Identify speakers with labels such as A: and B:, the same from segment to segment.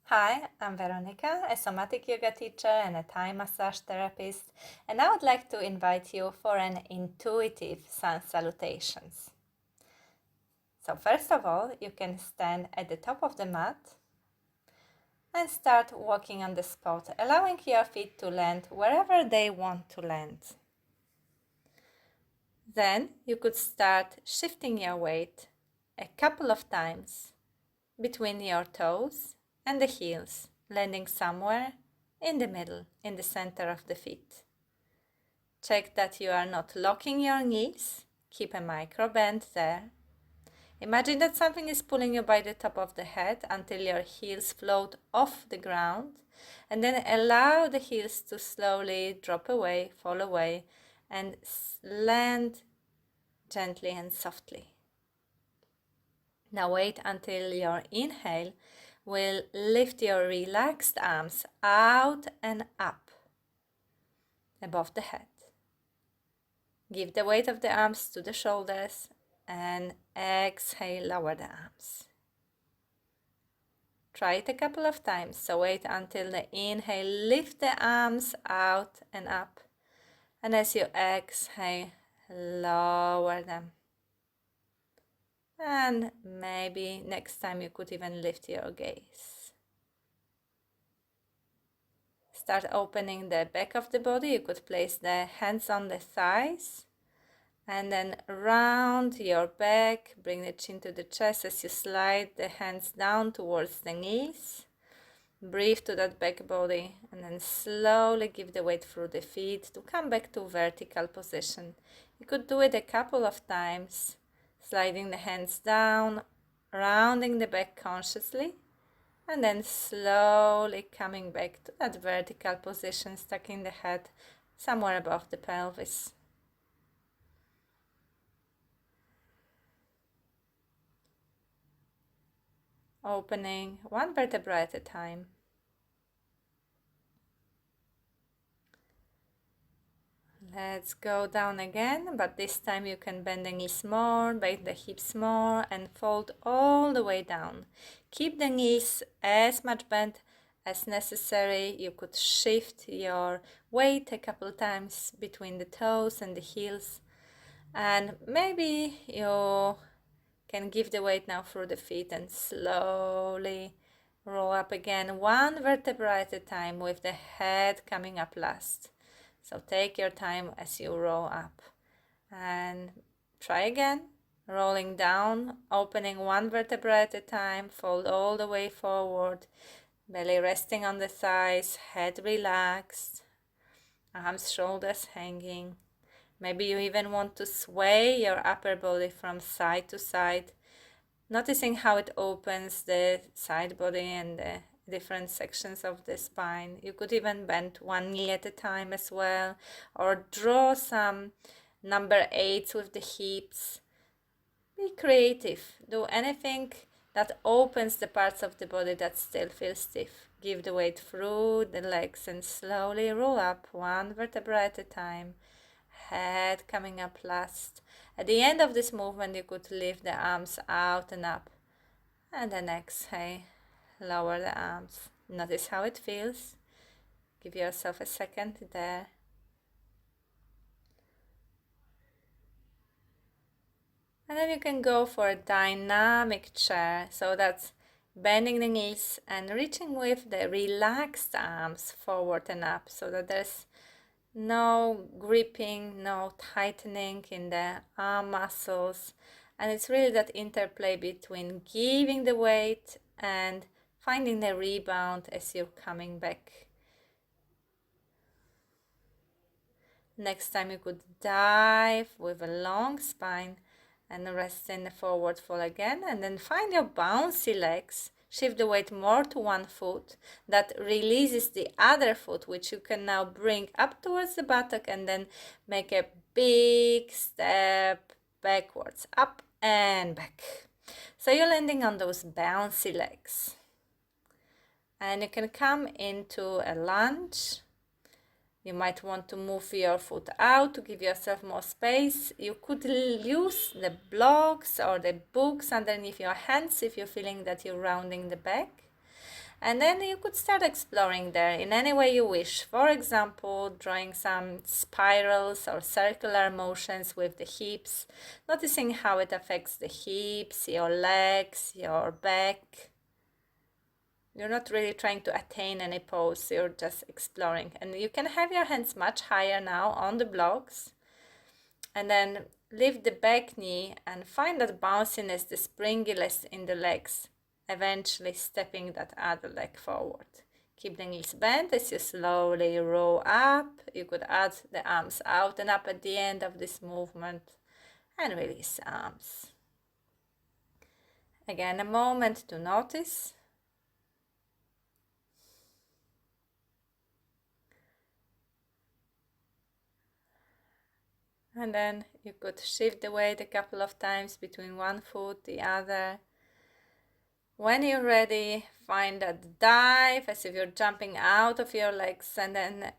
A: Hi, I'm Veronica, a somatic yoga teacher and a Thai massage therapist, and I would like to invite you for an intuitive sun salutations. So first of all, you can stand at the top of the mat and start walking on the spot, allowing your feet to land wherever they want to land. Then you could start shifting your weight a couple of times between your toes and the heels, landing somewhere in the middle, in the center of the feet. Check that you are not locking your knees. Keep a micro bend there. Imagine that something is pulling you by the top of the head until your heels float off the ground, and then allow the heels to slowly drop away, fall away, and land gently and softly. Now wait until your inhale will lift your relaxed arms out and up above the head. Give the weight of the arms to the shoulders and exhale, lower the arms. Try it a couple of times, so wait until the inhale, lift the arms out and up, and as you exhale, lower them. And maybe next time you could even lift your gaze. Start opening the back of the body. You could place the hands on the thighs and then round your back. Bring the chin to the chest as you slide the hands down towards the knees. Breathe to that back body and then slowly give the weight through the feet to come back to vertical position. You could do it a couple of times, sliding the hands down, rounding the back consciously, and then slowly coming back to that vertical position, tucking the head somewhere above the pelvis. Opening one vertebra at a time. Let's go down again, but this time you can bend the knees more, bend the hips more, and fold all the way down. Keep the knees as much bent as necessary. You could shift your weight a couple times between the toes and the heels, and maybe you can give the weight now through the feet and slowly roll up again, one vertebra at a time, with the head coming up last. So take your time as you roll up and try again, rolling down, opening one vertebra at a time, fold all the way forward, belly resting on the thighs, head relaxed, arms, shoulders hanging. Maybe you even want to sway your upper body from side to side, noticing how it opens the side body and the different sections of the spine. You could even bend one knee at a time as well, or draw some number 8s with the hips. Be creative. Do anything that opens the parts of the body that still feel stiff. Give the weight through the legs and slowly roll up one vertebra at a time. Head coming up last. At the end of this movement, you could lift the arms out and up. And then exhale, lower the arms. Notice how it feels. Give yourself a second there. And then you can go for a dynamic chair. So that's bending the knees and reaching with the relaxed arms forward and up, so that there's no gripping, no tightening in the arm muscles. And it's really that interplay between giving the weight and finding the rebound as you're coming back. Next time you could dive with a long spine and rest in the forward fold again, and then find your bouncy legs. Shift the weight more to one foot. That releases the other foot, which you can now bring up towards the buttock and then make a big step backwards, up and back. So you're landing on those bouncy legs. And you can come into a lunge. You might want to move your foot out to give yourself more space. You could use the blocks or the books underneath your hands if you're feeling that you're rounding the back. And then you could start exploring there in any way you wish. For example, drawing some spirals or circular motions with the hips, noticing how it affects the hips, your legs, your back. You're not really trying to attain any pose, you're just exploring. And you can have your hands much higher now on the blocks. And then lift the back knee and find that bounciness, the springiness in the legs, eventually stepping that other leg forward. Keep the knees bent as you slowly roll up. You could add the arms out and up at the end of this movement and release arms. Again, a moment to notice. And then you could shift the weight a couple of times between one foot, the other. When you're ready, find that dive as if you're jumping out of your legs, and then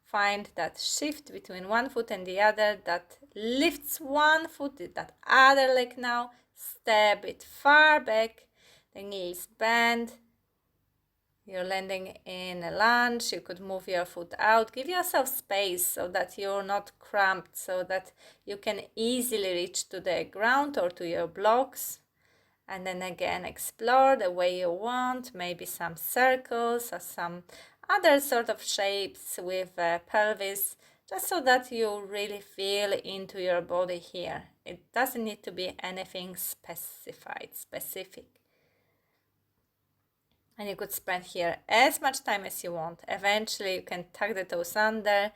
A: find that shift between one foot and the other that lifts one foot, that other leg now, step it far back, the knees bend. You're landing in a lunge, you could move your foot out, give yourself space so that you're not cramped, so that you can easily reach to the ground or to your blocks. And then again, explore the way you want, maybe some circles or some other sort of shapes with pelvis, just so that you really feel into your body here. It doesn't need to be anything specific. And you could spend here as much time as you want. Eventually you can tuck the toes under,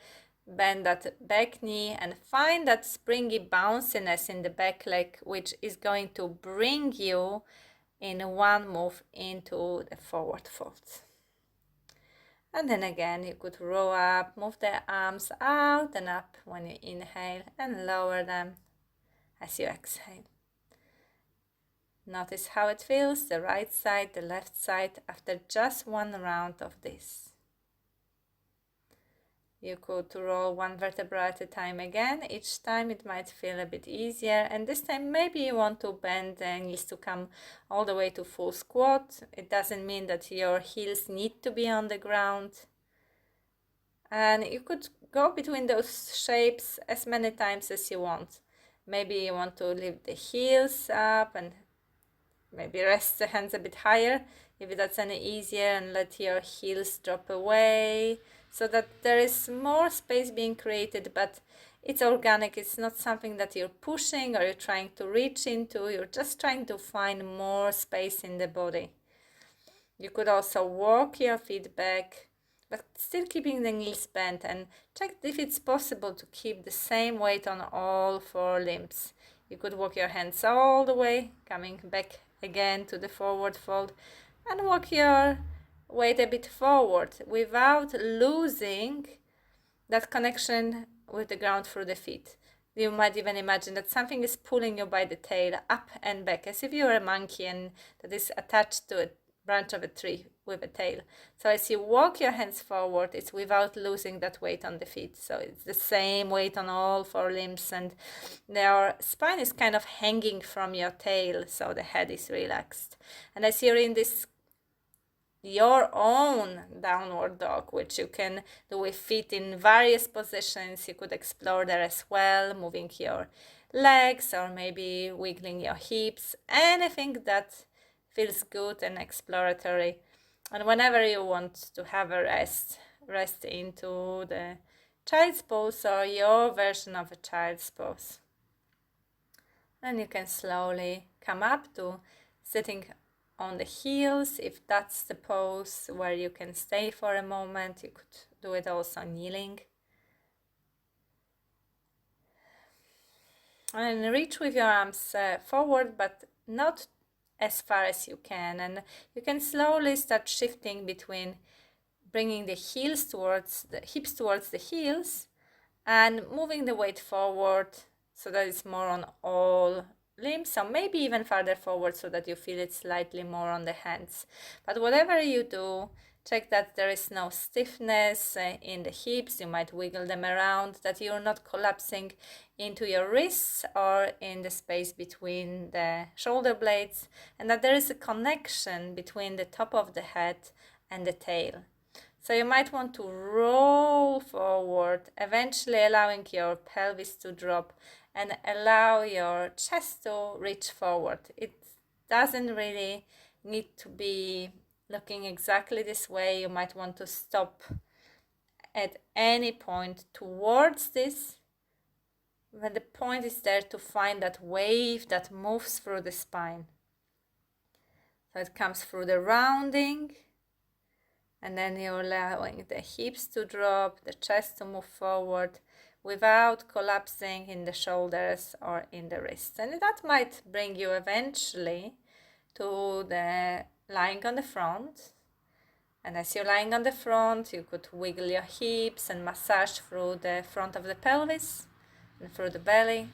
A: bend that back knee and find that springy bounciness in the back leg, which is going to bring you in one move into the forward fold. And then again you could roll up, move the arms out and up when you inhale and lower them as you exhale. Notice how it feels, the right side, the left side, after just one round of this. You could roll one vertebra at a time again. Each time it might feel a bit easier, and this time maybe you want to bend the knees to come all the way to full squat. It doesn't mean that your heels need to be on the ground. And you could go between those shapes as many times as you want. Maybe you want to lift the heels up and maybe rest the hands a bit higher if that's any easier, and let your heels drop away so that there is more space being created, but it's organic. It's not something that you're pushing or you're trying to reach into. You're just trying to find more space in the body. You could also walk your feet back, but still keeping the knees bent, and check if it's possible to keep the same weight on all four limbs. You could walk your hands all the way, coming back again to the forward fold, and walk your weight a bit forward without losing that connection with the ground through the feet. You might even imagine that something is pulling you by the tail up and back, as if you're a monkey and that is attached to a branch of a tree with a tail. So as you walk your hands forward, it's without losing that weight on the feet. So it's the same weight on all four limbs, and your spine is kind of hanging from your tail, so the head is relaxed. And as you're in this your own downward dog, which you can do with feet in various positions, you could explore there as well, moving your legs or maybe wiggling your hips, anything that feels good and exploratory. And whenever you want to have a rest into the child's pose or your version of a child's pose. And you can slowly come up to sitting on the heels. If that's the pose where you can stay for a moment, you could do it also kneeling. And reach with your arms forward, but not as far as you can. And you can slowly start shifting between bringing the heels towards the hips towards the heels and moving the weight forward so that it's more on all limbs, or maybe even farther forward so that you feel it slightly more on the hands. But whatever you do, Check that there is no stiffness in the hips. You might wiggle them around, that you're not collapsing into your wrists or in the space between the shoulder blades, and that there is a connection between the top of the head and the tail. So you might want to roll forward, eventually allowing your pelvis to drop and allow your chest to reach forward. It doesn't really need to be looking exactly this way. You might want to stop at any point towards this, but the point is there to find that wave that moves through the spine. So it comes through the rounding, and then you're allowing the hips to drop, the chest to move forward without collapsing in the shoulders or in the wrists. And that might bring you eventually to the lying on the front. And as you're lying on the front, you could wiggle your hips and massage through the front of the pelvis and through the belly.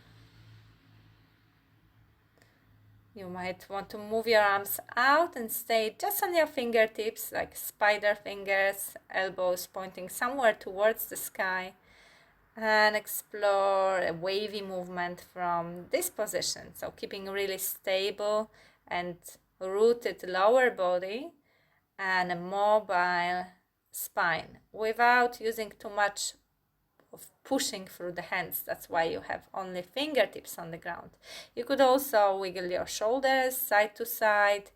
A: You might want to move your arms out and stay just on your fingertips, like spider fingers, elbows pointing somewhere towards the sky, and explore a wavy movement from this position. So keeping really stable and rooted lower body and a mobile spine without using too much of pushing through the hands. That's why you have only fingertips on the ground. You could also wiggle your shoulders side to side,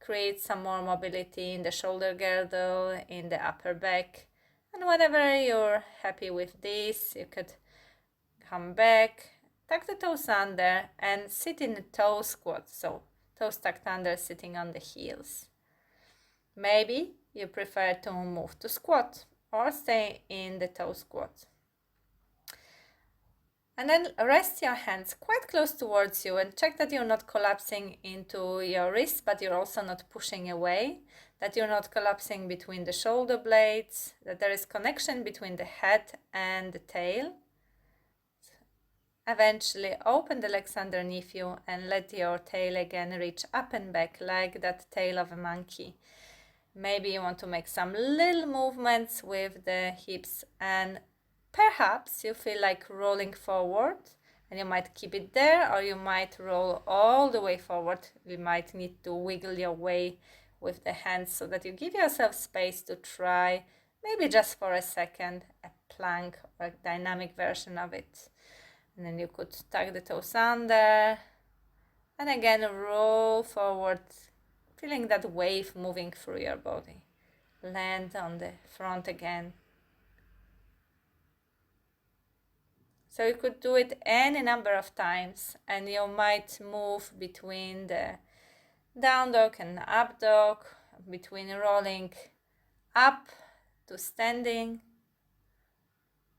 A: create some more mobility in the shoulder girdle, in the upper back. And whenever you're happy with this, you could come back, tuck the toes under and sit in a toe squat. So toes tucked under, sitting on the heels. Maybe you prefer to move to squat or stay in the toe squat. And then rest your hands quite close towards you and check that you're not collapsing into your wrists, but you're also not pushing away, that you're not collapsing between the shoulder blades, that there is connection between the head and the tail. Eventually open the legs underneath you and let your tail again reach up and back like that tail of a monkey. Maybe you want to make some little movements with the hips, and perhaps you feel like rolling forward and you might keep it there, or you might roll all the way forward. You might need to wiggle your way with the hands so that you give yourself space to try, maybe just for a second, a plank or a dynamic version of it. And then you could tuck the toes under and again roll forward, feeling that wave moving through your body. Land on the front again. So you could do it any number of times, and you might move between the down dog and up dog, between rolling up to standing.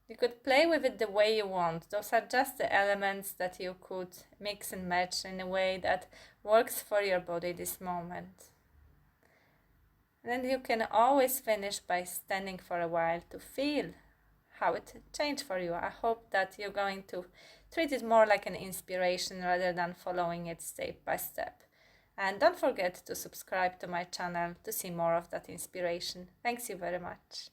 A: You could play with it the way you want. Those are just the elements that you could mix and match in a way that works for your body this moment. And then you can always finish by standing for a while to feel how it changed for you. I hope that you're going to treat it more like an inspiration rather than following it step by step. And don't forget to subscribe to my channel to see more of that inspiration. Thanks you very much.